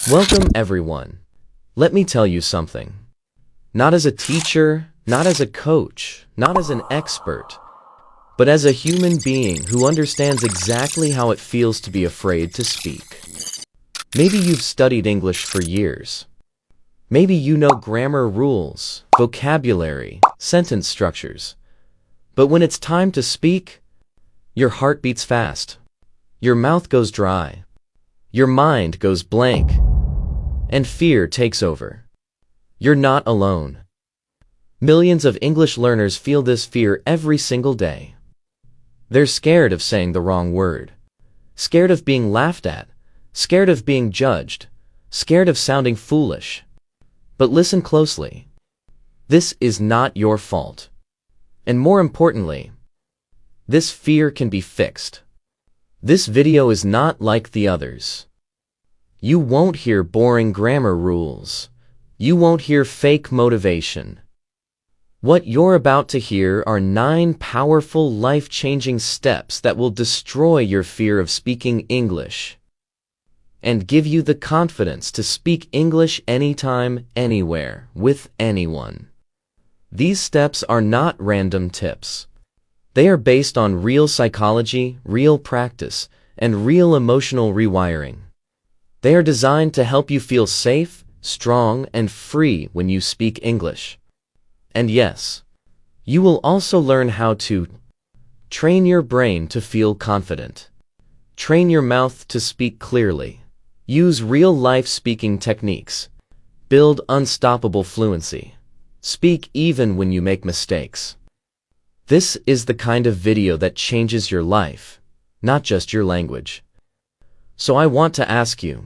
Welcome, everyone. Let me tell you something. Not as a teacher, not as a coach, not as an expert, but as a human being who understands exactly how it feels to be afraid to speak. Maybe you've studied English for years. Maybe you know grammar rules, vocabulary, sentence structures. But when it's time to speak, your heart beats fast, your mouth goes dry, your mind goes blank, and fear takes over. You're not alone. Millions of English learners feel this fear every single day. They're scared of saying the wrong word, scared of being laughed at, scared of being judged, scared of sounding foolish. But listen closely. This is not your fault. And more importantly, this fear can be fixed. This video is not like the others. You won't hear boring grammar rules. You won't hear fake motivation. What you're about to hear are 9 powerful, life-changing steps that will destroy your fear of speaking English and give you the confidence to speak English anytime, anywhere, with anyone. These steps are not random tips. They are based on real psychology, real practice, and real emotional rewiring. They are designed to help you feel safe, strong, and free when you speak English. And yes, you will also learn how to train your brain to feel confident, train your mouth to speak clearly, use real-life speaking techniques, build unstoppable fluency, speak even when you make mistakes. This is the kind of video that changes your life, not just your language. So I want to ask you,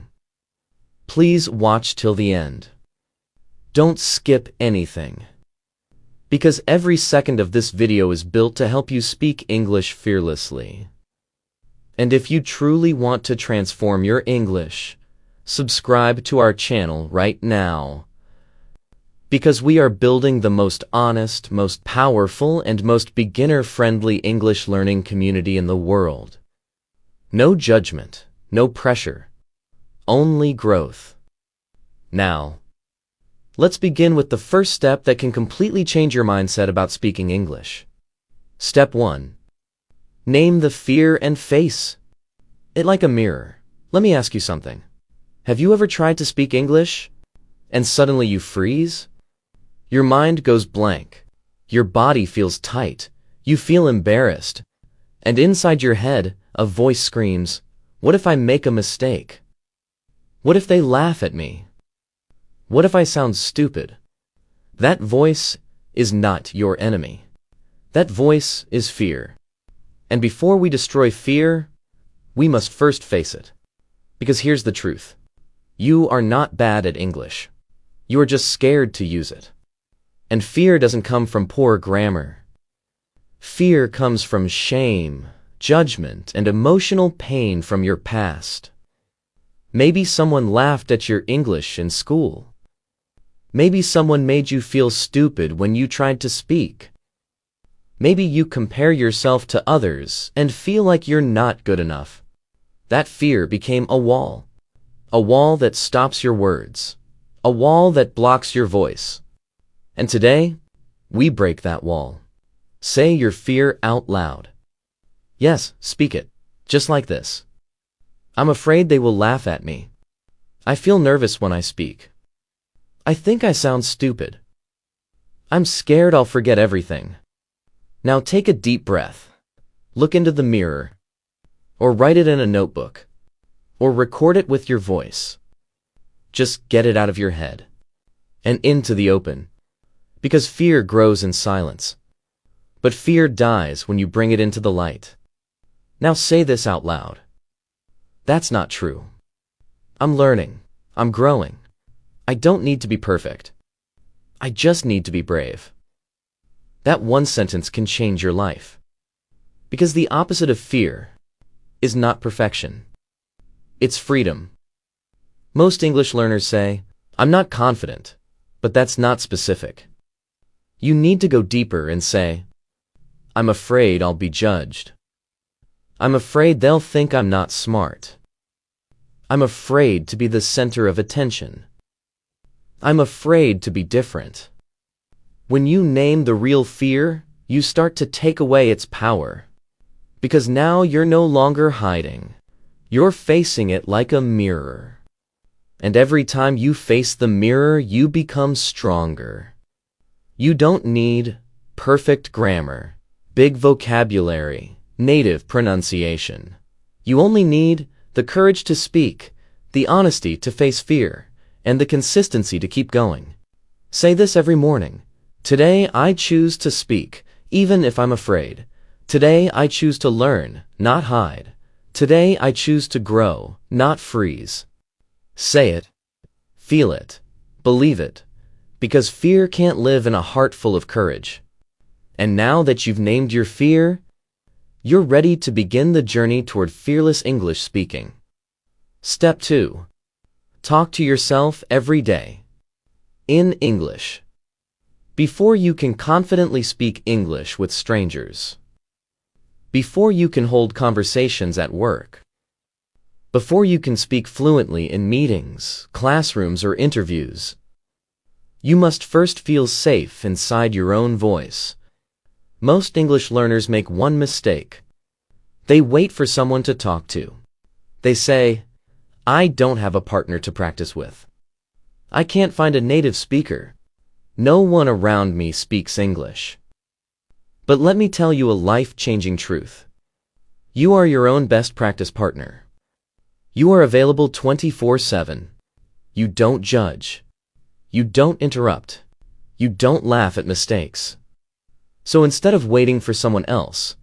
please watch till the end. Don't skip anything. Because every second of this video is built to help you speak English fearlessly. And if you truly want to transform your English, subscribe to our channel right now. Because we are building the most honest, most powerful, and most beginner-friendly English learning community in the world. No judgment, no pressure, only growth. Now, let's begin with the first step that can completely change your mindset about speaking English. Step 1. Name the fear and face it like a mirror. Let me ask you something. Have you ever tried to speak English and suddenly you freeze? Your mind goes blank. Your body feels tight. You feel embarrassed. And inside your head, a voice screams, "What if I make a mistake? What if they laugh at me? What if I sound stupid?" That voice is not your enemy. That voice is fear. And before we destroy fear, we must first face it. Because here's the truth. You are not bad at English. You are just scared to use it. And fear doesn't come from poor grammar. Fear comes from shame, judgment, and emotional pain from your past. Maybe someone laughed at your English in school. Maybe someone made you feel stupid when you tried to speak. Maybe you compare yourself to others and feel like you're not good enough. That fear became a wall that stops your words, a wall that blocks your voice. And today, we break that wall. Say your fear out loud. Yes, speak it, just like this. I'm afraid they will laugh at me. I feel nervous when I speak. I think I sound stupid. I'm scared I'll forget everything. Now take a deep breath. Look into the mirror. Or write it in a notebook. Or record it with your voice. Just get it out of your head. And into the open. Because fear grows in silence. But fear dies when you bring it into the light. Now say this out loud. That's not true. I'm learning. I'm growing. I don't need to be perfect. I just need to be brave. That one sentence can change your life. Because the opposite of fear is not perfection. It's freedom. Most English learners say, "I'm not confident," but that's not specific. You need to go deeper and say, "I'm afraid I'll be judged. I'm afraid they'll think I'm not smart. I'm afraid to be the center of attention. I'm afraid to be different. When you name the real fear, you start to take away its power. Because now you're no longer hiding. You're facing it like a mirror. And every time you face the mirror, you become stronger. You don't need perfect grammar, big vocabulary, native pronunciation. You only need the courage to speak, the honesty to face fear, and the consistency to keep going. Say this every morning. Today I choose to speak, even if I'm afraid. Today I choose to learn, not hide. Today I choose to grow, not freeze. Say it, feel it, believe it, because fear can't live in a heart full of courage. And now that you've named your fear, you're ready to begin the journey toward fearless English speaking. Step 2. Talk to yourself every day. In English. Before you can confidently speak English with strangers. Before you can hold conversations at work. Before you can speak fluently in meetings, classrooms, or interviews. You must first feel safe inside your own voice. Most English learners make one mistake. They wait for someone to talk to. They say, I don't have a partner to practice with. I can't find a native speaker. No one around me speaks English. But let me tell you a life-changing truth. You are your own best practice partner. You are available 24/7. You don't judge. You don't interrupt. You don't laugh at mistakes. So instead of waiting for someone else,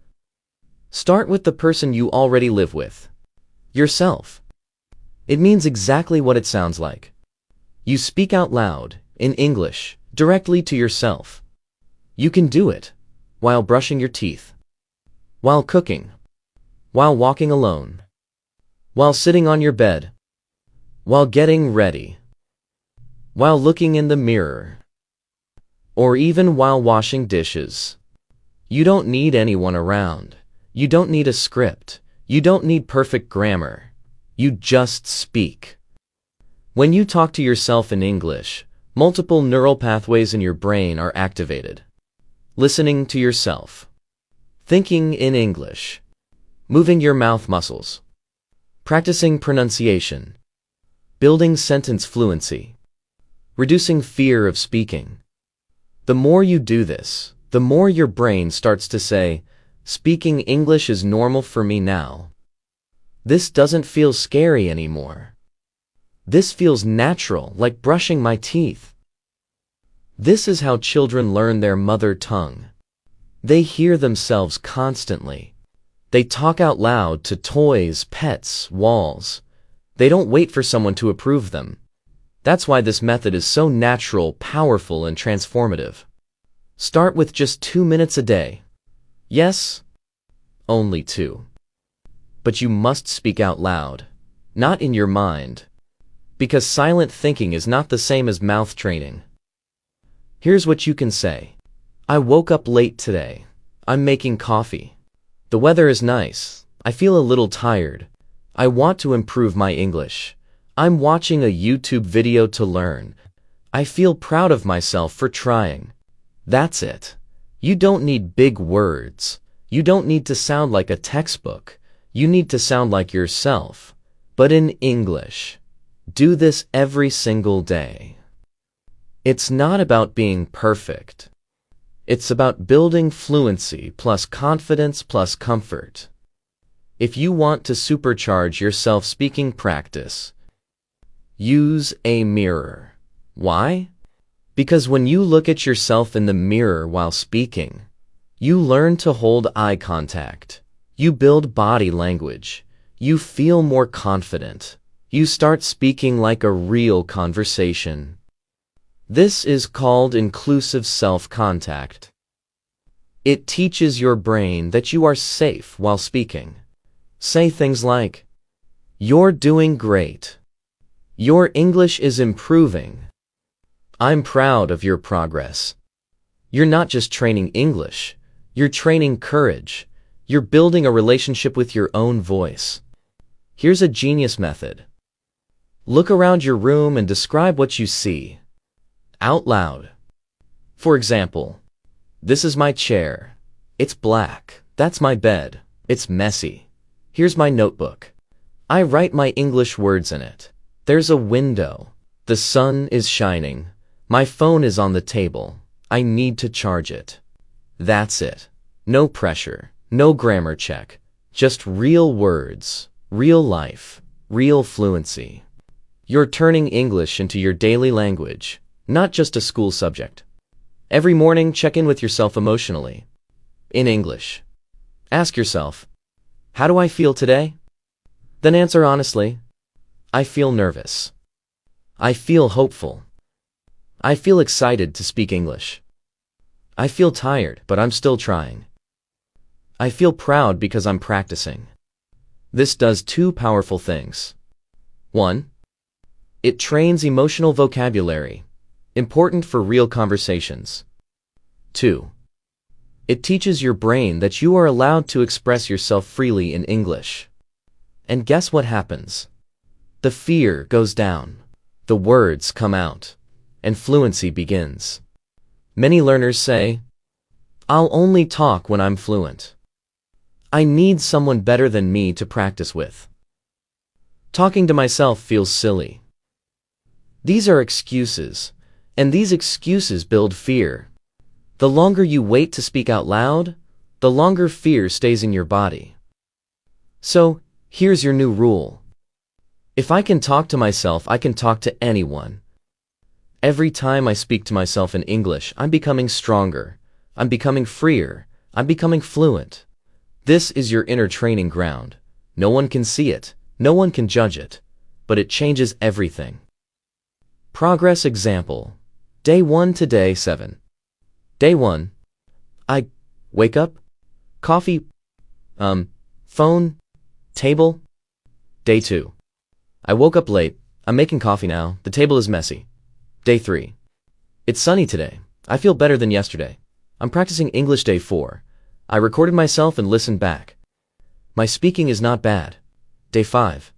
start with the person you already live with. Yourself. It means exactly what it sounds like. You speak out loud, in English, directly to yourself. You can do it while brushing your teeth, while cooking, while walking alone, while sitting on your bed, while getting ready, while looking in the mirror, or even while washing dishes. You don't need anyone around. You don't need a script. You don't need perfect grammar. You just speak. When you talk to yourself in English, multiple neural pathways in your brain are activated. Listening to yourself. Thinking in English. Moving your mouth muscles. Practicing pronunciation. Building sentence fluency. Reducing fear of speaking. The more you do this, the more your brain starts to say, speaking English is normal for me now. This doesn't feel scary anymore. This feels natural, like brushing my teeth. This is how children learn their mother tongue. They hear themselves constantly. They talk out loud to toys, pets, walls. They don't wait for someone to approve them. That's why this method is so natural, powerful, and transformative. Start with just 2 minutes a day. Yes, only 2. But you must speak out loud, not in your mind. Because silent thinking is not the same as mouth training. Here's what you can say. I woke up late today. I'm making coffee. The weather is nice. I feel a little tired. I want to improve my English. I'm watching a YouTube video to learn. I feel proud of myself for trying. That's it. You don't need big words. You don't need to sound like a textbook. You need to sound like yourself, but in English. Do this every single day. It's not about being perfect. It's about building fluency plus confidence plus comfort. If you want to supercharge your self-speaking practice, use a mirror. Why? Because when you look at yourself in the mirror while speaking, you learn to hold eye contact. You build body language. You feel more confident. You start speaking like a real conversation. This is called inclusive self-contact. It teaches your brain that you are safe while speaking. Say things like, "You're doing great. Your English is improving. I'm proud of your progress." You're not just training English. You're training courage. You're building a relationship with your own voice. Here's a genius method. Look around your room and describe what you see out loud. For example, this is my chair. It's black. That's my bed. It's messy. Here's my notebook. I write my English words in it. There's a window. The sun is shining. My phone is on the table. I need to charge it. That's it. No pressure. No grammar check. Just real words. Real life. Real fluency. You're turning English into your daily language, not just a school subject. Every morning, check in with yourself emotionally. In English. Ask yourself, how do I feel today? Then answer honestly. I feel nervous. I feel hopeful. I feel excited to speak English. I feel tired, but I'm still trying. I feel proud because I'm practicing. This does two powerful things. 1. It trains emotional vocabulary, important for real conversations. 2. It teaches your brain that you are allowed to express yourself freely in English. And guess what happens? The fear goes down, the words come out, and fluency begins. Many learners say, I'll only talk when I'm fluent. I need someone better than me to practice with. Talking to myself feels silly. These are excuses, and these excuses build fear. The longer you wait to speak out loud, the longer fear stays in your body. So, here's your new rule. If I can talk to myself, I can talk to anyone. Every time I speak to myself in English, I'm becoming stronger. I'm becoming freer. I'm becoming fluent. This is your inner training ground. No one can see it. No one can judge it. But it changes everything. Progress example. Day 1 to day 7. Day 1. I wake up, coffee, phone, table. Day 2. I woke up late. I'm making coffee now. The table is messy. Day 3. It's sunny today. I feel better than yesterday. I'm practicing English. Day 4. I recorded myself and listened back. My speaking is not bad. Day 5.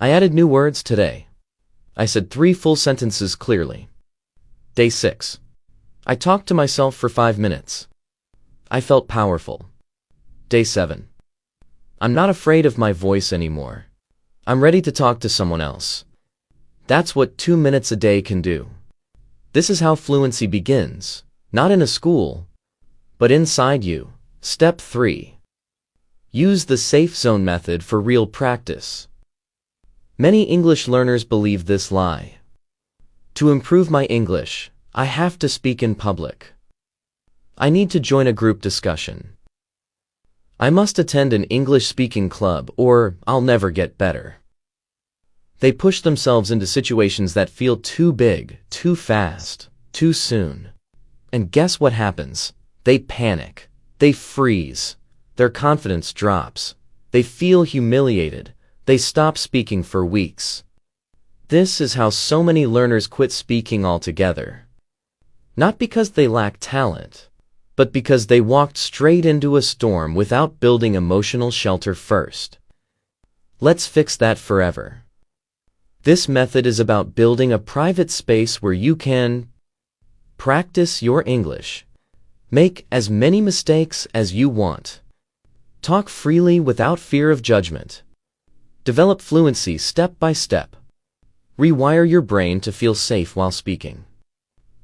I added new words today. I said 3 full sentences clearly. Day 6. I talked to myself for 5 minutes. I felt powerful. Day 7. I'm not afraid of my voice anymore. I'm ready to talk to someone else. That's what 2 minutes a day can do. This is how fluency begins, not in a school, but inside you. Step 3. Use the safe zone method for real practice. Many English learners believe this lie. To improve my English, I have to speak in public. I need to join a group discussion. I must attend an English-speaking club or I'll never get better. They push themselves into situations that feel too big, too fast, too soon. And guess what happens? They panic. They freeze. Their confidence drops. They feel humiliated. They stop speaking for weeks. This is how so many learners quit speaking altogether. Not because they lack talent, but because they walked straight into a storm without building emotional shelter first. Let's fix that forever. This method is about building a private space where you can practice your English. Make as many mistakes as you want. Talk freely without fear of judgment. Develop fluency step by step. Rewire your brain to feel safe while speaking.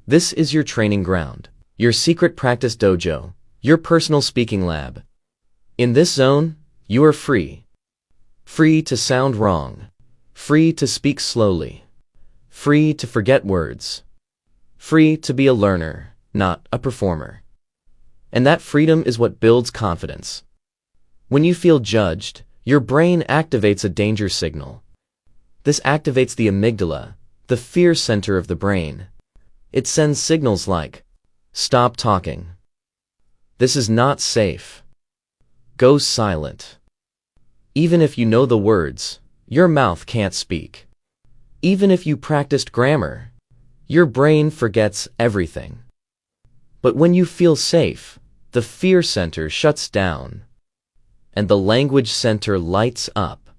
This is your training ground, your secret practice dojo, your personal speaking lab. In this zone, you are free. Free to sound wrong. Free to speak slowly. Free to forget words. Free to be a learner, not a performer. And that freedom is what builds confidence. When you feel judged, your brain activates a danger signal. This activates the amygdala, the fear center of the brain. It sends signals like, stop talking. This is not safe. Go silent. Even if you know the words, your mouth can't speak. Even if you practiced grammar, your brain forgets everything. But when you feel safe, the fear center shuts down, and the language center lights up.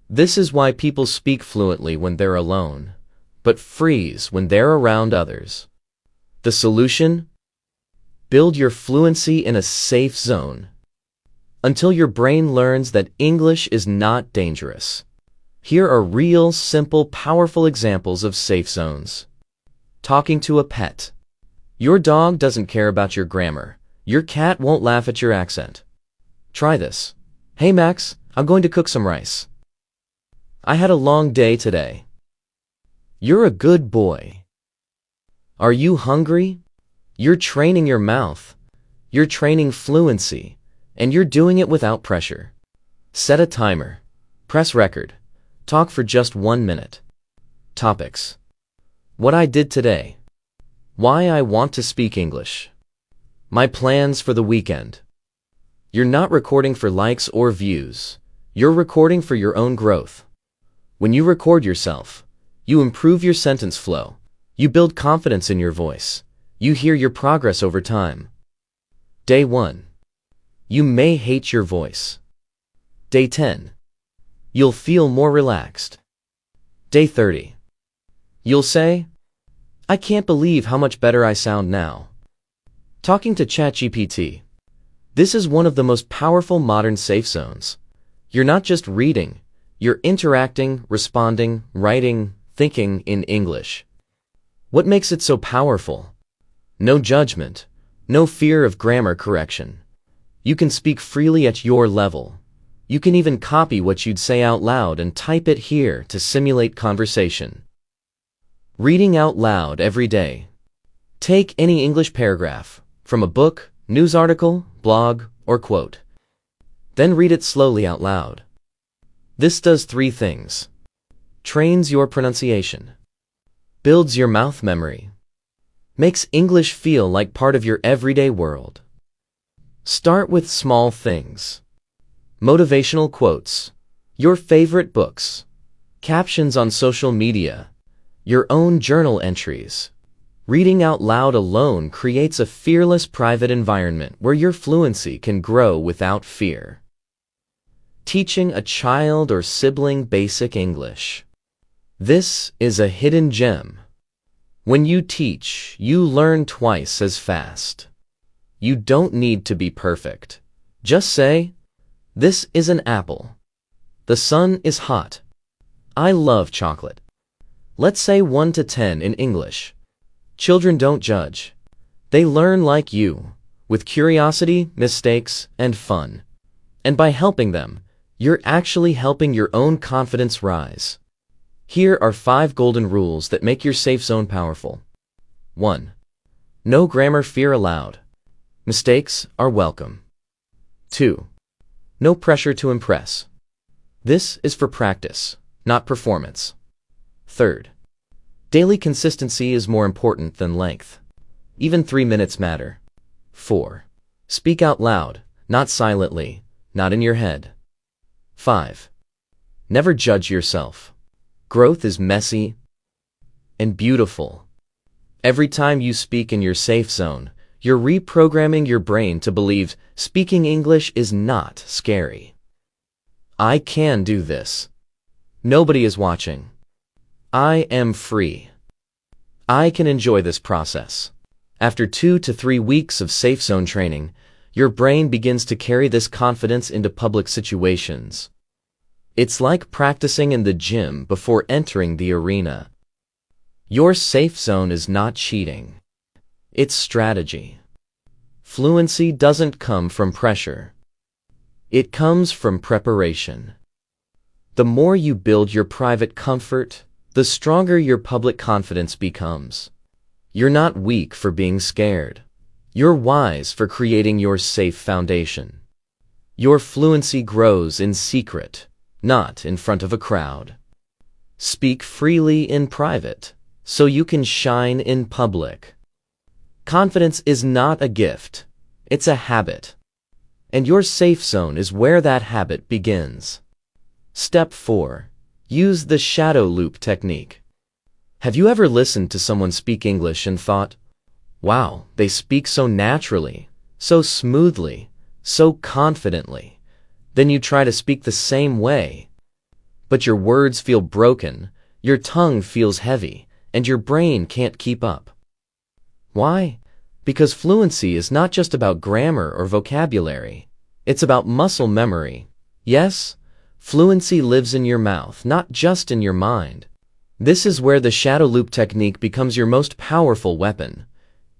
This is why people speak fluently when they're alone, but freeze when they're around others. The solution? Build your fluency in a safe zone until your brain learns that English is not dangerous. Here are real, simple, powerful examples of safe zones. Talking to a pet. Your dog doesn't care about your grammar. Your cat won't laugh at your accent. Try this. Hey Max, I'm going to cook some rice. I had a long day today. You're a good boy. Are you hungry? You're training your mouth. You're training fluency, and you're doing it without pressure. Set a timer. Press record. Talk for just 1 minute. Topics. What I did today. Why I want to speak English. My plans for the weekend. You're not recording for likes or views. You're recording for your own growth. When you record yourself, you improve your sentence flow. You build confidence in your voice. You hear your progress over time. Day 1. You may hate your voice. Day 10. You'll feel more relaxed. Day 30. You'll say, I can't believe how much better I sound now. Talking to ChatGPT. This is one of the most powerful modern safe zones. You're not just reading, you're interacting, responding, writing, thinking in English. What makes it so powerful? No judgment, no fear of grammar correction. You can speak freely at your level. You can even copy what you'd say out loud and type it here to simulate conversation. Reading out loud every day. Take any English paragraph, from a book, news article, blog, or quote. Then read it slowly out loud. This does 3 things. Trains your pronunciation. Builds your mouth memory. Makes English feel like part of your everyday world. Start with small things. Motivational quotes. Your favorite books. Captions on social media. Your own journal entries. Reading out loud alone creates a fearless private environment where your fluency can grow without fear. Teaching a child or sibling basic English. This is a hidden gem. When you teach, you learn twice as fast. You don't need to be perfect. Just say, this is an apple. The sun is hot. I love chocolate. Let's say 1 to 10 in English. Children don't judge. They learn like you, with curiosity, mistakes, and fun. And by helping them, you're actually helping your own confidence rise. Here are 5 golden rules that make your safe zone powerful. 1. No grammar fear allowed. Mistakes are welcome. 2. No pressure to impress. This is for practice, not performance. 3rd. Daily consistency is more important than length. Even 3 minutes matter. 4. Speak out loud, not silently, not in your head. 5. Never judge yourself. Growth is messy and beautiful. Every time you speak in your safe zone, you're reprogramming your brain to believe speaking English is not scary. I can do this. Nobody is watching. I am free. I can enjoy this process. After 2 to 3 weeks of safe zone training, your brain begins to carry this confidence into public situations. It's like practicing in the gym before entering the arena. Your safe zone is not cheating. It's strategy. Fluency doesn't come from pressure. It comes from preparation. The more you build your private comfort, the stronger your public confidence becomes. You're not weak for being scared. You're wise for creating your safe foundation. Your fluency grows in secret, not in front of a crowd. Speak freely in private, so you can shine in public. Confidence is not a gift, it's a habit. And your safe zone is where that habit begins. Step 4. Use the shadow loop technique. Have you ever listened to someone speak English and thought, wow, they speak so naturally, so smoothly, so confidently? Then you try to speak the same way. but your words feel broken, your tongue feels heavy, and your brain can't keep up. Why? Because fluency is not just about grammar or vocabulary. It's about muscle memory. Yes, fluency lives in your mouth, not just in your mind. This is where the shadow loop technique becomes your most powerful weapon.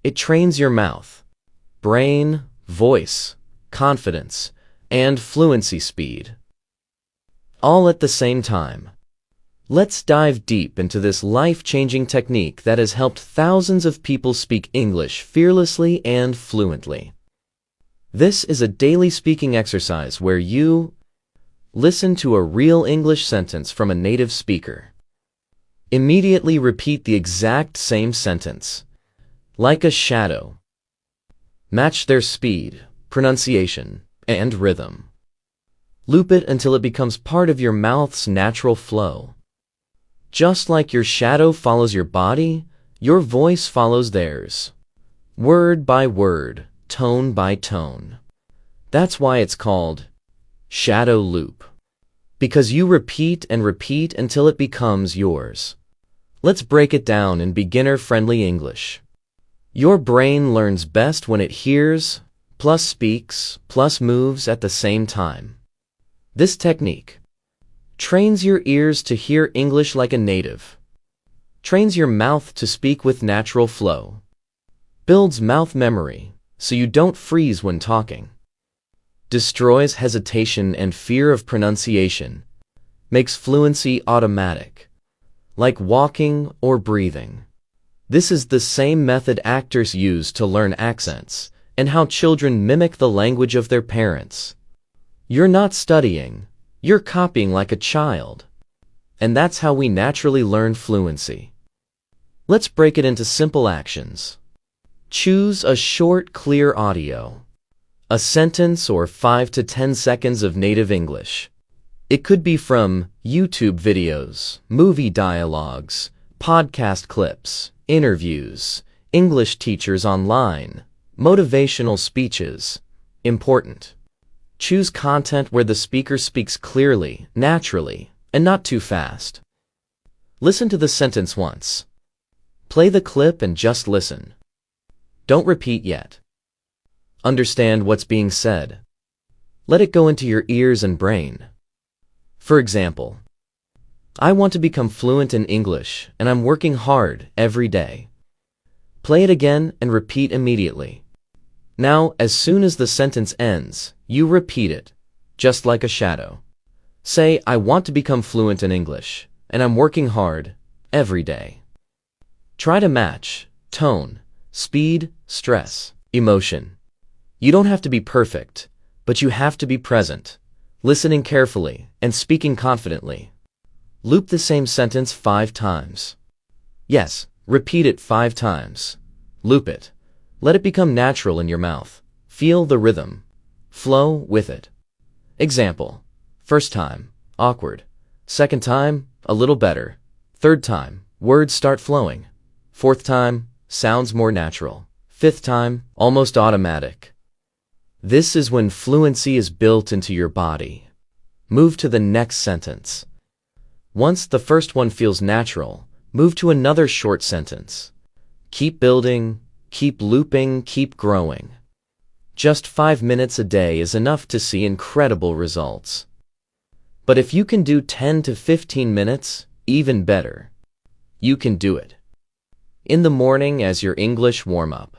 It trains your mouth, brain, voice, confidence, and fluency speed, all at the same time. Let's dive deep into this life-changing technique that has helped thousands of people speak English fearlessly and fluently. This is a daily speaking exercise where you listen to a real English sentence from a native speaker. Immediately repeat the exact same sentence, like a shadow. Match their speed, pronunciation, and rhythm. Loop it until it becomes part of your mouth's natural flow. Just like your shadow follows your body, your voice follows theirs. Word by word, tone by tone. That's why it's called shadow loop. Because you repeat and repeat until it becomes yours. Let's break it down in beginner-friendly English. Your brain learns best when it hears, plus speaks, plus moves at the same time. This technique trains your ears to hear English like a native, trains your mouth to speak with natural flow, builds mouth memory so you don't freeze when talking, destroys hesitation and fear of pronunciation, makes fluency automatic, like walking or breathing. This is the same method actors use to learn accents and how children mimic the language of their parents. You're not studying. You're copying like a child. And that's how we naturally learn fluency. Let's break it into simple actions. Choose a short, clear audio. A sentence or 5 to 10 seconds of native English. It could be from YouTube videos, movie dialogues, podcast clips, interviews, English teachers online, motivational speeches. Important. Choose content where the speaker speaks clearly, naturally, and not too fast. Listen to the sentence once. Play the clip and just listen. Don't repeat yet. Understand what's being said. Let it go into your ears and brain. For example, I want to become fluent in English, and I'm working hard every day. Play it again and repeat immediately. Now, as soon as the sentence ends, you repeat it, just like a shadow. Say, I want to become fluent in English, and I'm working hard every day. Try to match tone, speed, stress, emotion. You don't have to be perfect, but you have to be present, listening carefully, and speaking confidently. Loop the same sentence 5 times. Yes, repeat it 5 times. Loop it. Let it become natural in your mouth. Feel the rhythm. Flow with it. Example. First time, awkward. Second time, a little better. Third time, words start flowing. Fourth time, sounds more natural. Fifth time, almost automatic. This is when fluency is built into your body. Move to the next sentence. Once the first one feels natural, move to another short sentence. Keep building, keep looping, keep growing. Just 5 minutes a day is enough to see incredible results. But if you can do 10 to 15 minutes, even better. You can do it. In the morning as your English warm-up.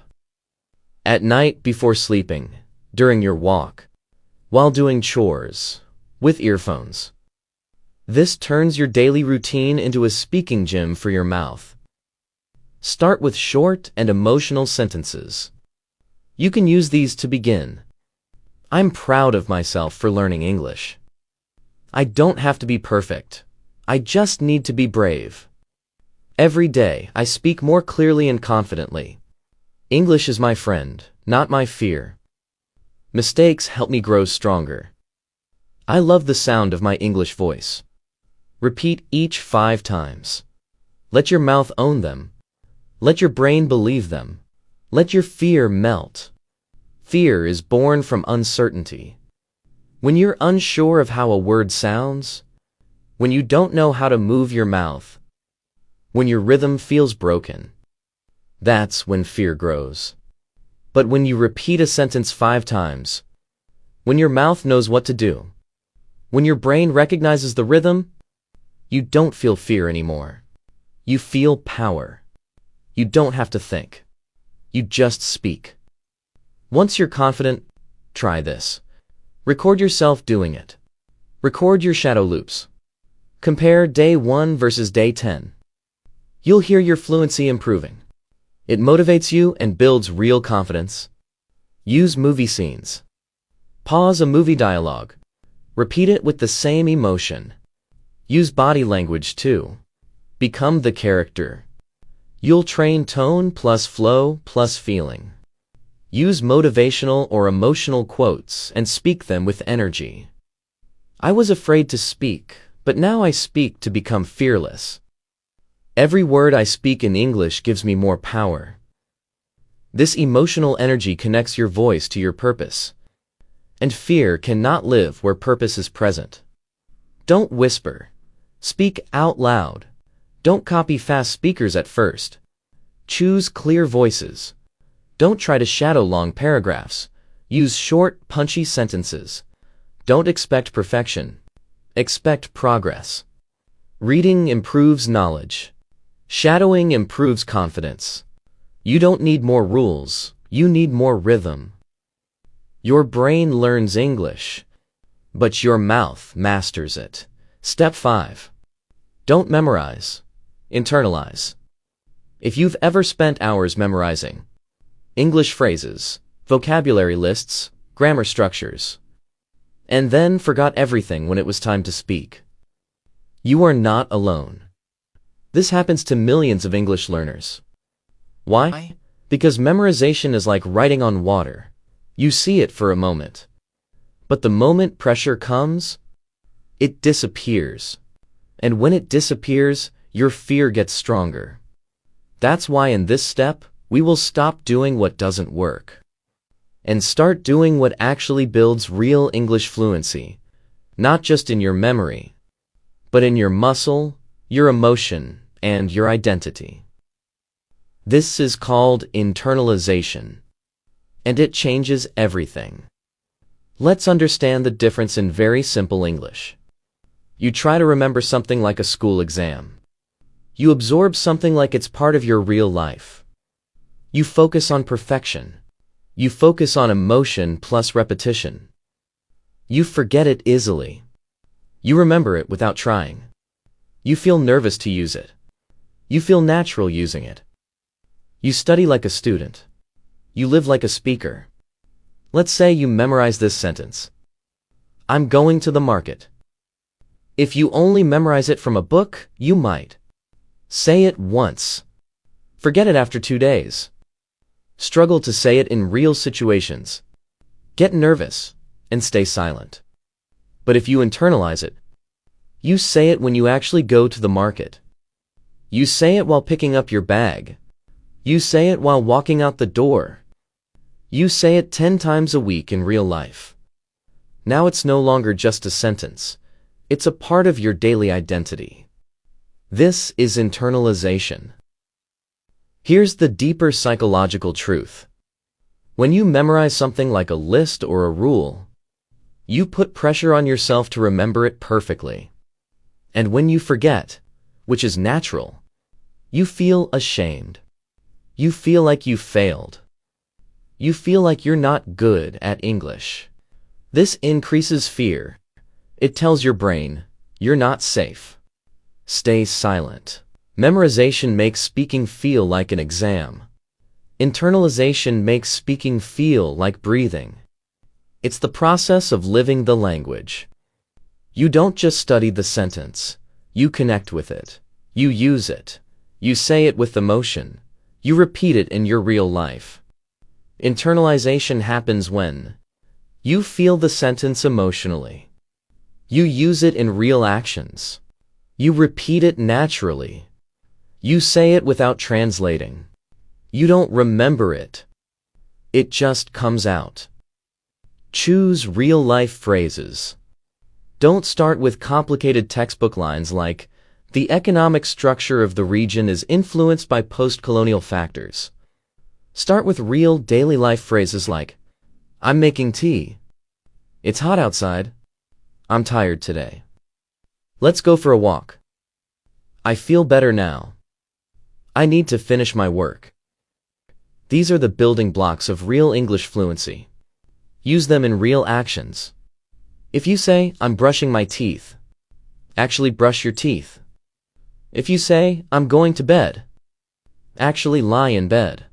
At night before sleeping, during your walk, while doing chores, with earphones. This turns your daily routine into a speaking gym for your mouth. Start with short and emotional sentences. You can use these to begin. I'm proud of myself for learning English. I don't have to be perfect. I just need to be brave. Every day, I speak more clearly and confidently. English is my friend, not my fear. Mistakes help me grow stronger. I love the sound of my English voice. Repeat each 5 times. Let your mouth own them. Let your brain believe them. Let your fear melt. Fear is born from uncertainty. When you're unsure of how a word sounds, when you don't know how to move your mouth, when your rhythm feels broken. That's when fear grows. But when you repeat a sentence 5 times, when your mouth knows what to do, when your brain recognizes the rhythm, you don't feel fear anymore. You feel power. You don't have to think. You just speak. Once you're confident, try this. Record yourself doing it. Record your shadow loops. Compare day 1 versus day 10. You'll hear your fluency improving. It motivates you and builds real confidence. Use movie scenes. Pause a movie dialogue. Repeat it with the same emotion. Use body language too. Become the character. You'll train tone plus flow plus feeling. Use motivational or emotional quotes and speak them with energy. I was afraid to speak, but now I speak to become fearless. Every word I speak in English gives me more power. This emotional energy connects your voice to your purpose. And fear cannot live where purpose is present. Don't whisper. Speak out loud. Don't copy fast speakers at first. Choose clear voices. Don't try to shadow long paragraphs. Use short, punchy sentences. Don't expect perfection. Expect progress. Reading improves knowledge. Shadowing improves confidence. You don't need more rules, you need more rhythm. Your brain learns English, but your mouth masters it. Step 5. Don't memorize. Internalize. If you've ever spent hours memorizing English phrases, vocabulary lists, grammar structures, and then forgot everything when it was time to speak, you are not alone. This happens to millions of English learners. Why? Because memorization is like writing on water. You see it for a moment. But the moment pressure comes, it disappears. And when it disappears, your fear gets stronger. That's why in this step, we will stop doing what doesn't work and start doing what actually builds real English fluency, not just in your memory, but in your muscle, your emotion, and your identity. This is called internalization, and it changes everything. Let's understand the difference in very simple English. You try to remember something like a school exam. You absorb something like it's part of your real life. You focus on perfection. You focus on emotion plus repetition. You forget it easily. You remember it without trying. You feel nervous to use it. You feel natural using it. You study like a student. You live like a speaker. Let's say you memorize this sentence. I'm going to the market. If you only memorize it from a book, you might say it once. Forget it after 2 days. Struggle to say it in real situations. Get nervous and stay silent. But if you internalize it, you say it when you actually go to the market. You say it while picking up your bag. You say it while walking out the door. You say it 10 times a week in real life. Now it's no longer just a sentence. It's a part of your daily identity. This is internalization. Here's the deeper psychological truth. When you memorize something like a list or a rule, you put pressure on yourself to remember it perfectly. And when you forget, which is natural, you feel ashamed. You feel like you failed. You feel like you're not good at English. This increases fear. It tells your brain, you're not safe. Stay silent. Memorization makes speaking feel like an exam. Internalization makes speaking feel like breathing. It's the process of living the language. You don't just study the sentence. You connect with it. You use it. You say it with emotion. You repeat it in your real life. Internalization happens when you feel the sentence emotionally. You use it in real actions. You repeat it naturally. You say it without translating. You don't remember it. It just comes out. Choose real-life phrases. Don't start with complicated textbook lines like, "The economic structure of the region is influenced by post-colonial factors." Start with real daily life phrases like, "I'm making tea." "It's hot outside." "I'm tired today." "Let's go for a walk." "I feel better now." "I need to finish my work." These are the building blocks of real English fluency. Use them in real actions. If you say, "I'm brushing my teeth," actually brush your teeth. If you say, "I'm going to bed," actually lie in bed.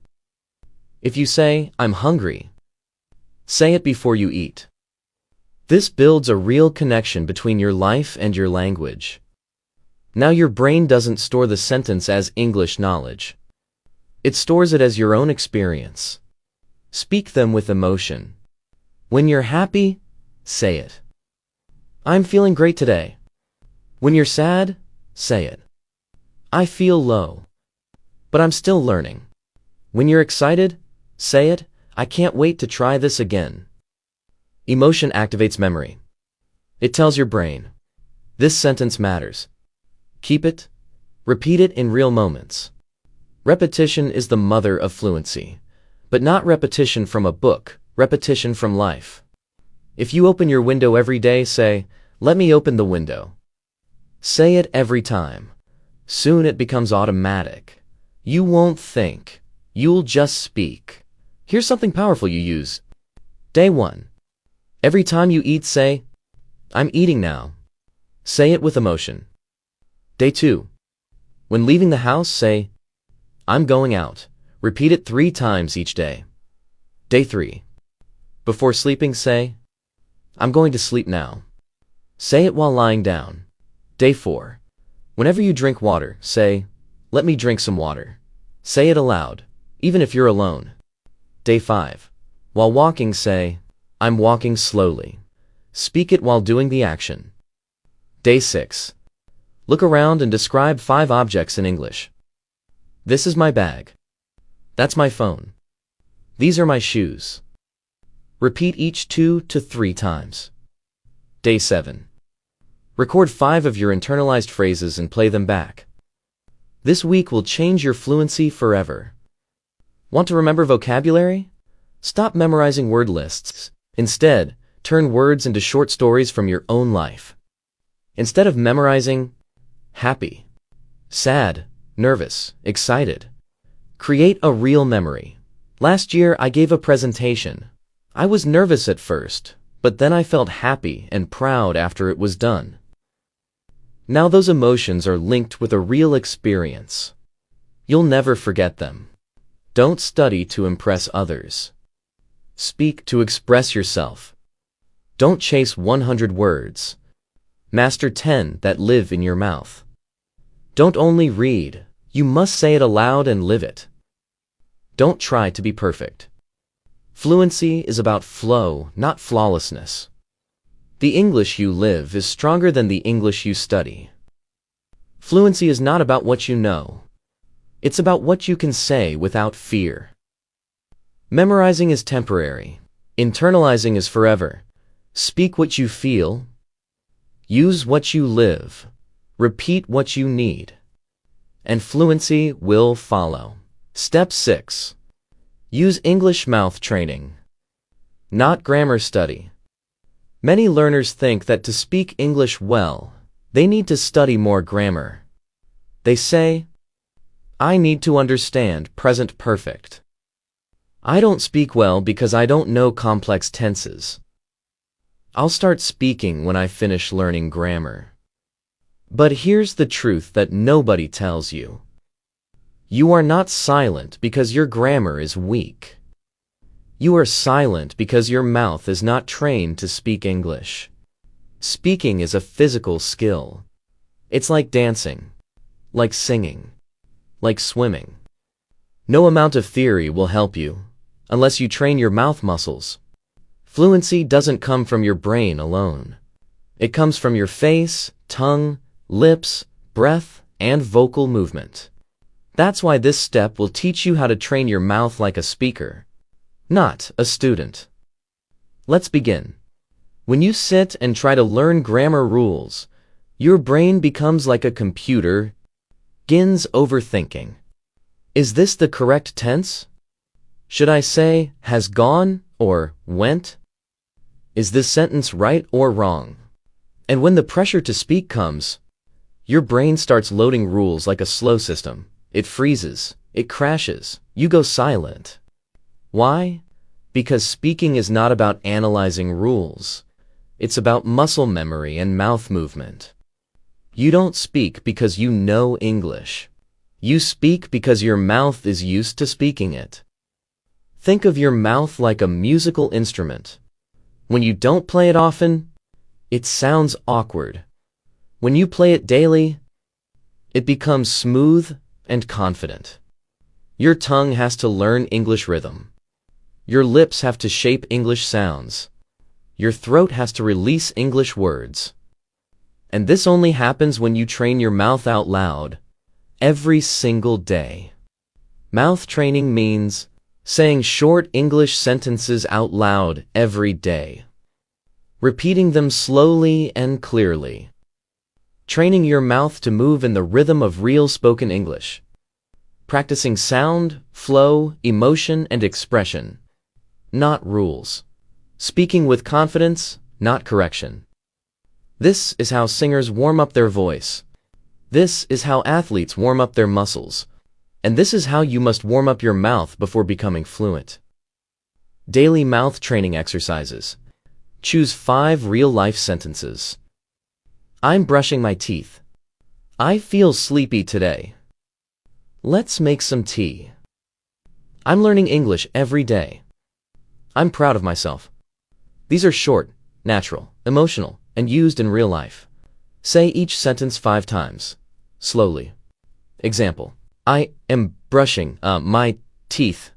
If you say, "I'm hungry," say it before you eat. This builds a real connection between your life and your language. Now your brain doesn't store the sentence as English knowledge. It stores it as your own experience. Speak them with emotion. When you're happy, say it. "I'm feeling great today." When you're sad, say it. "I feel low, but I'm still learning." When you're excited, say it, "I can't wait to try this again." Emotion activates memory. It tells your brain, "This sentence matters." Keep it. Repeat it in real moments. Repetition is the mother of fluency, but not repetition from a book, repetition from life. If you open your window every day, say, "Let me open the window." Say it every time. Soon it becomes automatic. You won't think. You'll just speak. Here's something powerful you use. Day 1. Every time you eat, say, "I'm eating now." Say it with emotion. Day 2. When leaving the house, say, "I'm going out." Repeat it 3 times each day. Day 3. Before sleeping, say, "I'm going to sleep now." Say it while lying down. Day 4. Whenever you drink water, say, "Let me drink some water." Say it aloud, even if you're alone. Day 5. While walking, say, "I'm walking slowly." Speak it while doing the action. Day 6. Look around and describe 5 objects in English. This is my bag. That's my phone. These are my shoes. Repeat each 2 to 3 times. Day 7. Record 5 of your internalized phrases and play them back. This week will change your fluency forever. Want to remember vocabulary? Stop memorizing word lists. Instead, turn words into short stories from your own life. Instead of memorizing happy, sad, nervous, excited, create a real memory. Last year I gave a presentation. I was nervous at first, but then I felt happy and proud after it was done. Now those emotions are linked with a real experience. You'll never forget them. Don't study to impress others. Speak to express yourself. Don't chase 100 words. Master 10 that live in your mouth. Don't only read, you must say it aloud and live it. Don't try to be perfect. Fluency is about flow, not flawlessness. The English you live is stronger than the English you study. Fluency is not about what you know. It's about what you can say without fear. Memorizing is temporary. Internalizing is forever. Speak what you feel. Use what you live. Repeat what you need. And fluency will follow. Step 6. Use English mouth training, not grammar study. Many learners think that to speak English well, they need to study more grammar. They say, "I need to understand present perfect. I don't speak well because I don't know complex tenses. I'll start speaking when I finish learning grammar." But here's the truth that nobody tells you. You are not silent because your grammar is weak. You are silent because your mouth is not trained to speak English. Speaking is a physical skill. It's like dancing, like singing, like swimming. No amount of theory will help you unless you train your mouth muscles. Fluency doesn't come from your brain alone. It comes from your face, tongue, lips, breath, and vocal movement. That's why this step will teach you how to train your mouth like a speaker, not a student. Let's begin. When you sit and try to learn grammar rules, your brain becomes like a computer, begins overthinking. Is this the correct tense? Should I say has gone or went? Is this sentence right or wrong? And when the pressure to speak comes, your brain starts loading rules like a slow system. It freezes, it crashes, you go silent. Why? Because speaking is not about analyzing rules. It's about muscle memory and mouth movement. You don't speak because you know English. You speak because your mouth is used to speaking it. Think of your mouth like a musical instrument. When you don't play it often, it sounds awkward. When you play it daily, it becomes smooth and confident. Your tongue has to learn English rhythm. Your lips have to shape English sounds. Your throat has to release English words. And this only happens when you train your mouth out loud, every single day. Mouth training means saying short English sentences out loud every day. Repeating them slowly and clearly. Training your mouth to move in the rhythm of real spoken English. Practicing sound, flow, emotion, and expression, not rules. Speaking with confidence, not correction. This is how singers warm up their voice. This is how athletes warm up their muscles. And this is how you must warm up your mouth before becoming fluent. Daily mouth training exercises. Choose 5 real-life sentences. I'm brushing my teeth. I feel sleepy today. Let's make some tea. I'm learning English every day. I'm proud of myself. These are short, natural, emotional, and used in real life. Say each sentence 5 times, slowly. Example. I am brushing my teeth.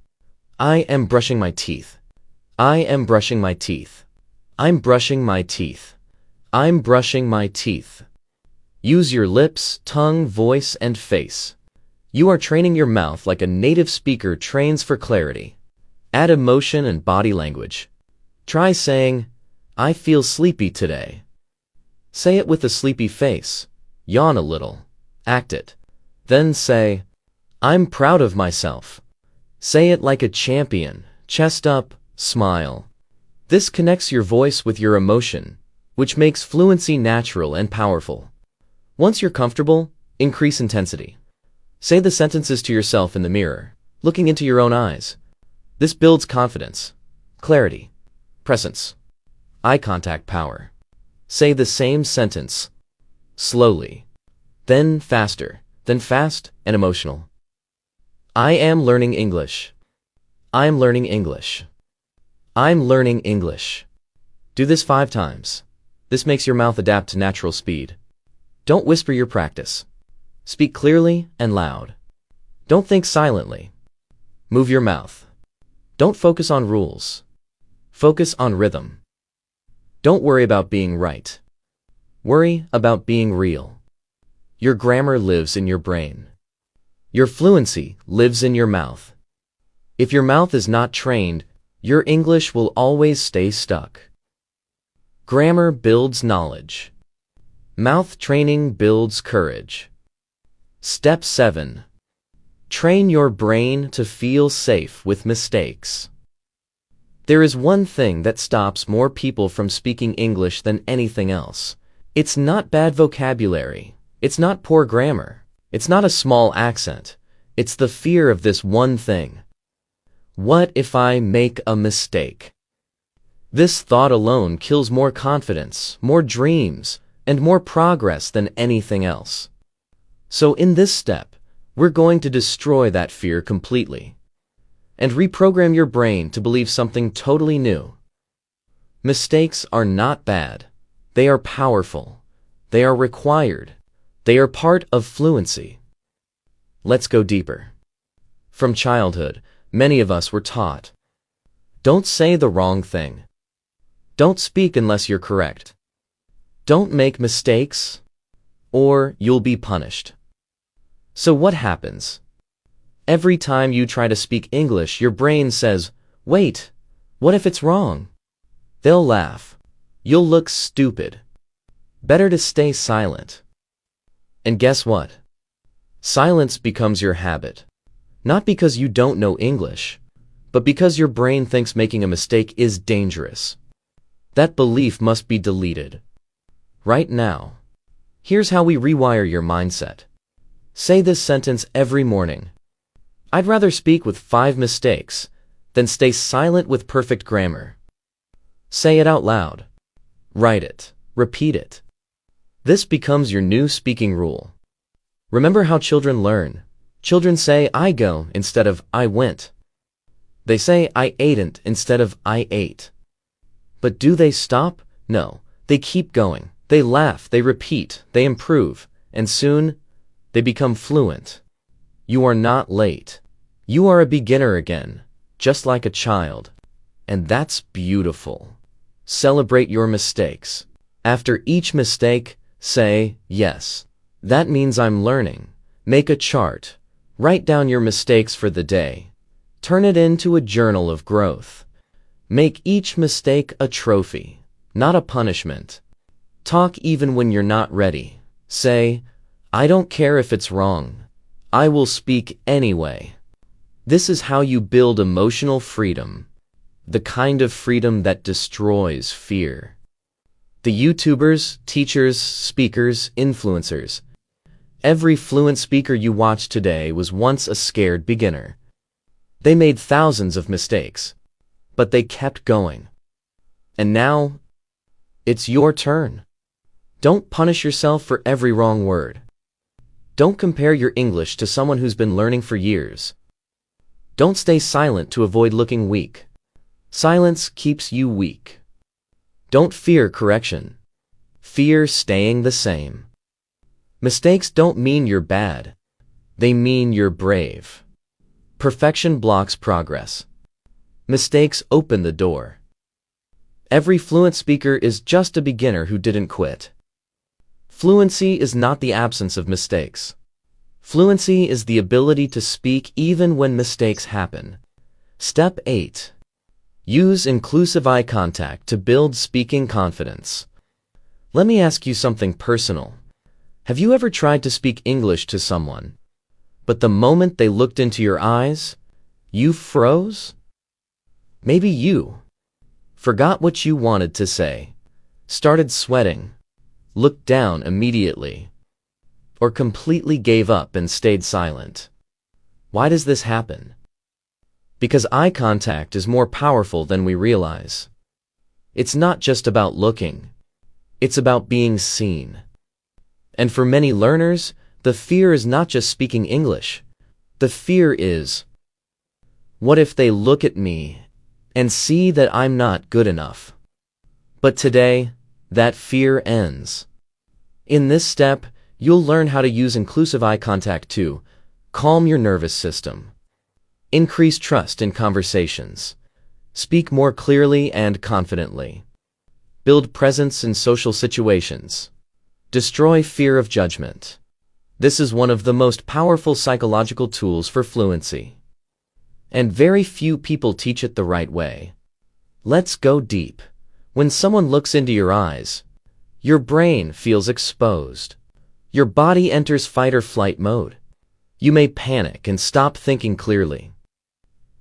I am brushing my teeth. I am brushing my teeth. I'm brushing my teeth. I'm brushing my teeth. Use your lips, tongue, voice, and face. You are training your mouth like a native speaker trains for clarity. Add emotion and body language. Try saying, I feel sleepy today. Say it with a sleepy face. Yawn a little. Act it. Then say, I'm proud of myself. Say it like a champion, chest up, smile. This connects your voice with your emotion, which makes fluency natural and powerful. Once you're comfortable, increase intensity. Say the sentences to yourself in the mirror, looking into your own eyes. This builds confidence, clarity, presence, eye contact power. Say the same sentence, slowly, then faster, then fast and emotional. I am learning English. I'm learning English. I'm learning English. Do this 5 times. This makes your mouth adapt to natural speed. Don't whisper your practice. Speak clearly and loud. Don't think silently. Move your mouth. Don't focus on rules. Focus on rhythm. Don't worry about being right. Worry about being real. Your grammar lives in your brain. Your fluency lives in your mouth. If your mouth is not trained, your English will always stay stuck. Grammar builds knowledge. Mouth training builds courage. Step 7. Train your brain to feel safe with mistakes. There is one thing that stops more people from speaking English than anything else. It's not bad vocabulary. It's not poor grammar. It's not a small accent. It's the fear of this one thing. What if I make a mistake? This thought alone kills more confidence, more dreams, and more progress than anything else. So in this step, we're going to destroy that fear completely and reprogram your brain to believe something totally new. Mistakes are not bad. They are powerful. They are required. They are part of fluency. Let's go deeper. From childhood, many of us were taught, don't say the wrong thing. Don't speak unless you're correct. Don't make mistakes, or you'll be punished. So what happens? Every time you try to speak English, your brain says, wait, what if it's wrong? They'll laugh. You'll look stupid. Better to stay silent. And guess what? Silence becomes your habit. Not because you don't know English, but because your brain thinks making a mistake is dangerous. That belief must be deleted. Right now. Here's how we rewire your mindset. Say this sentence every morning. I'd rather speak with 5 mistakes than stay silent with perfect grammar. Say it out loud. Write it. Repeat it. This becomes your new speaking rule. Remember how children learn. Children say I go instead of I went. They say I aidn't instead of I ate. But do they stop? No. They keep going. They laugh, they repeat, they improve, and soon they become fluent. You are not late. You are a beginner again, just like a child. And that's beautiful. Celebrate your mistakes. After each mistake, say, yes. That means I'm learning. Make a chart. Write down your mistakes for the day. Turn it into a journal of growth. Make each mistake a trophy, not a punishment. Talk even when you're not ready. Say, I don't care if it's wrong. I will speak anyway. This is how you build emotional freedom. The kind of freedom that destroys fear. The YouTubers, teachers, speakers, influencers. Every fluent speaker you watch today was once a scared beginner. They made thousands of mistakes, but they kept going. And now, it's your turn. Don't punish yourself for every wrong word. Don't compare your English to someone who's been learning for years. Don't stay silent to avoid looking weak. Silence keeps you weak. Don't fear correction. Fear staying the same. Mistakes don't mean you're bad. They mean you're brave. Perfection blocks progress. Mistakes open the door. Every fluent speaker is just a beginner who didn't quit. Fluency is not the absence of mistakes. Fluency is the ability to speak even when mistakes happen. Step 8. Use inclusive eye contact to build speaking confidence. Let me ask you something personal. Have you ever tried to speak English to someone, but the moment they looked into your eyes, you froze? Maybe you forgot what you wanted to say, started sweating, looked down immediately, or completely gave up and stayed silent. Why does this happen? Because eye contact is more powerful than we realize. It's not just about looking. It's about being seen. And for many learners, the fear is not just speaking English. The fear is, what if they look at me and see that I'm not good enough? But today, that fear ends. In this step, you'll learn how to use inclusive eye contact to calm your nervous system, increase trust in conversations, speak more clearly and confidently, build presence in social situations, destroy fear of judgment. This is one of the most powerful psychological tools for fluency. And very few people teach it the right way. Let's go deep. When someone looks into your eyes, your brain feels exposed. Your body enters fight or flight mode. You may panic and stop thinking clearly.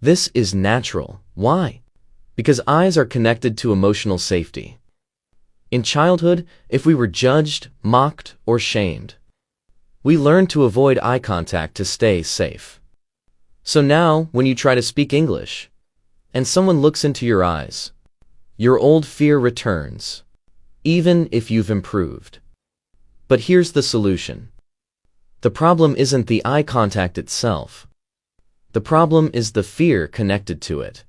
This is natural. Why? Because eyes are connected to emotional safety. In childhood, if we were judged, mocked, or shamed, we learned to avoid eye contact to stay safe. So now, when you try to speak English, and someone looks into your eyes, your old fear returns, even if you've improved. But here's the solution. The problem isn't the eye contact itself. The problem is the fear connected to it.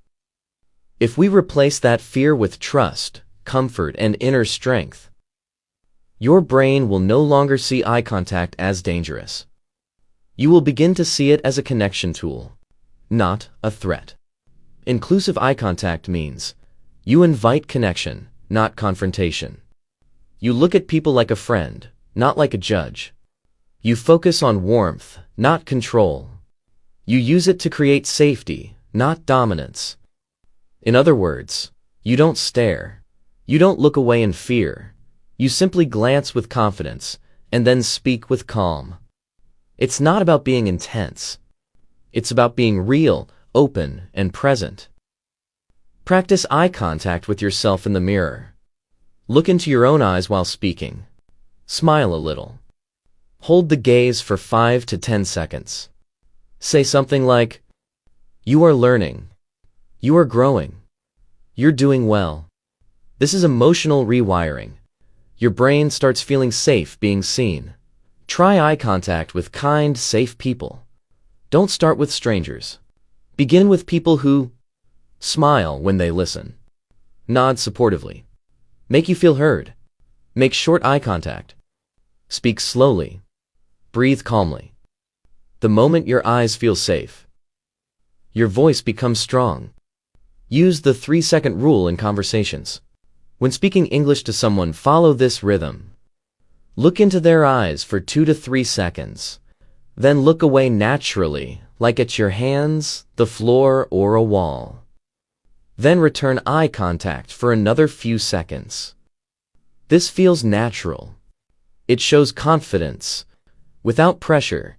If we replace that fear with trust, comfort, and inner strength, your brain will no longer see eye contact as dangerous. You will begin to see it as a connection tool, not a threat. Inclusive eye contact means you invite connection, not confrontation. You look at people like a friend, not like a judge. You focus on warmth, not control. You use it to create safety, not dominance. In other words, you don't stare. You don't look away in fear. You simply glance with confidence and then speak with calm. It's not about being intense. It's about being real, open, and present. Practice eye contact with yourself in the mirror. Look into your own eyes while speaking. Smile a little. Hold the gaze for 5 to 10 seconds. Say something like, "You are learning. You are growing. You're doing well." This is emotional rewiring. Your brain starts feeling safe being seen. Try eye contact with kind, safe people. Don't start with strangers. Begin with people who smile when they listen, nod supportively, make you feel heard. Make short eye contact. Speak slowly. Breathe calmly. The moment your eyes feel safe, your voice becomes strong. Use the 3-second rule in conversations. When speaking English to someone, follow this rhythm. Look into their eyes for 2 to 3 seconds. Then look away naturally, like at your hands, the floor, or a wall. Then return eye contact for another few seconds. This feels natural. It shows confidence, without pressure.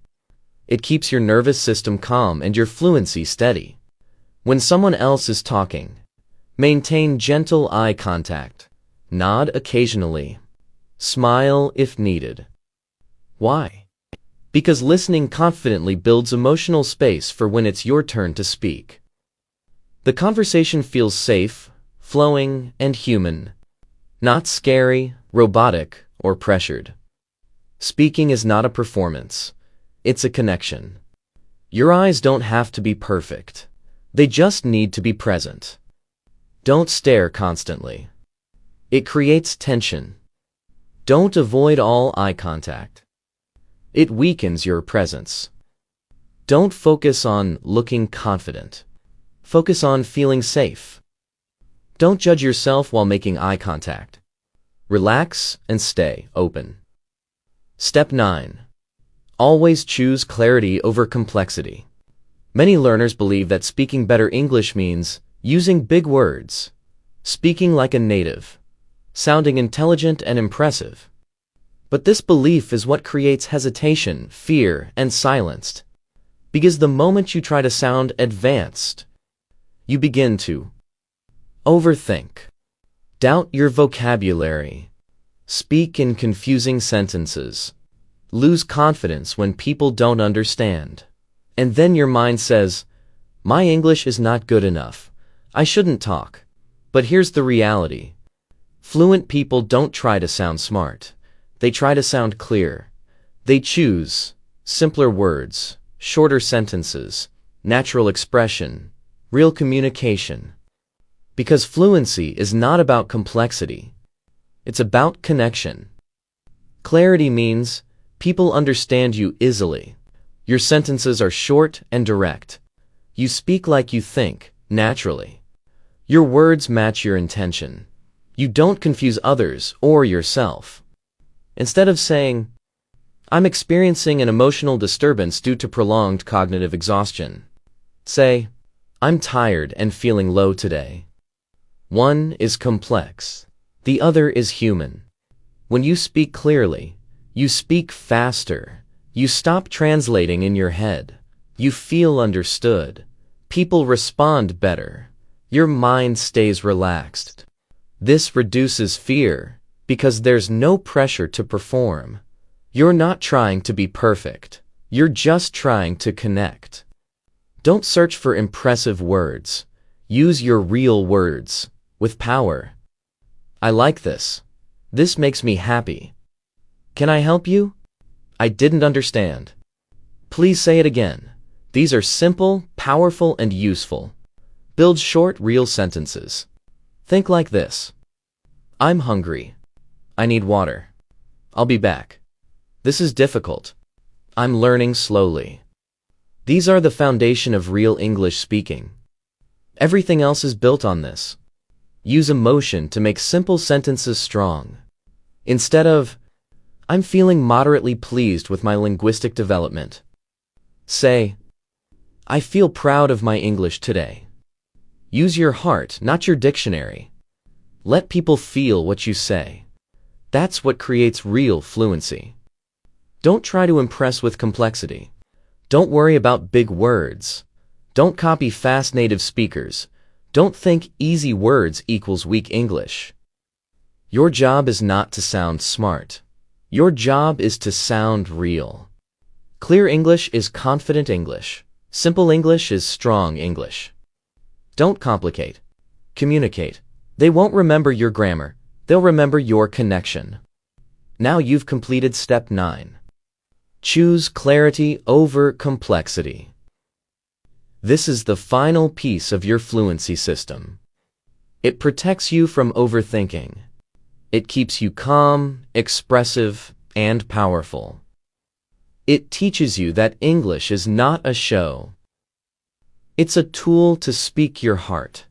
It keeps your nervous system calm and your fluency steady. When someone else is talking, maintain gentle eye contact. Nod occasionally. Smile if needed. Why? Because listening confidently builds emotional space for when it's your turn to speak. The conversation feels safe, flowing, and human, not scary, robotic, or pressured. Speaking is not a performance. It's a connection. Your eyes don't have to be perfect. They just need to be present. Don't stare constantly. It creates tension. Don't avoid all eye contact. It weakens your presence. Don't focus on looking confident. Focus on feeling safe. Don't judge yourself while making eye contact. Relax and stay open. Step 9. Always choose clarity over complexity. Many learners believe that speaking better English means using big words, speaking like a native, sounding intelligent and impressive. But this belief is what creates hesitation, fear, and silence. Because the moment you try to sound advanced, you begin to overthink, doubt your vocabulary, speak in confusing sentences, lose confidence when people don't understand. And then your mind says, "My English is not good enough. I shouldn't talk." But here's the reality. Fluent people don't try to sound smart. They try to sound clear. They choose simpler words, shorter sentences, natural expression, real communication. Because fluency is not about complexity. It's about connection. Clarity means people understand you easily. Your sentences are short and direct. You speak like you think, naturally. Your words match your intention. You don't confuse others or yourself. Instead of saying, "I'm experiencing an emotional disturbance due to prolonged cognitive exhaustion," say, "I'm tired and feeling low today." One is complex. The other is human. When you speak clearly, you speak faster. You stop translating in your head. You feel understood. People respond better. Your mind stays relaxed. This reduces fear because there's no pressure to perform. You're not trying to be perfect. You're just trying to connect. Don't search for impressive words. Use your real words with power. "I like this. This makes me happy. Can I help you? I didn't understand. Please say it again." These are simple, powerful, and useful. Build short, real sentences. Think like this. "I'm hungry. I need water. I'll be back. This is difficult. I'm learning slowly." These are the foundation of real English speaking. Everything else is built on this. Use emotion to make simple sentences strong. Instead of, "I'm feeling moderately pleased with my linguistic development," say, "I feel proud of my English today." Use your heart, not your dictionary. Let people feel what you say. That's what creates real fluency. Don't try to impress with complexity. Don't worry about big words. Don't copy fast native speakers. Don't think easy words equals weak English. Your job is not to sound smart. Your job is to sound real. Clear English is confident English. Simple English is strong English. Don't complicate. Communicate. They won't remember your grammar. They'll remember your connection. Now you've completed step 9. Choose clarity over complexity. This is the final piece of your fluency system. It protects you from overthinking. It keeps you calm, expressive, and powerful. It teaches you that English is not a show. It's a tool to speak your heart.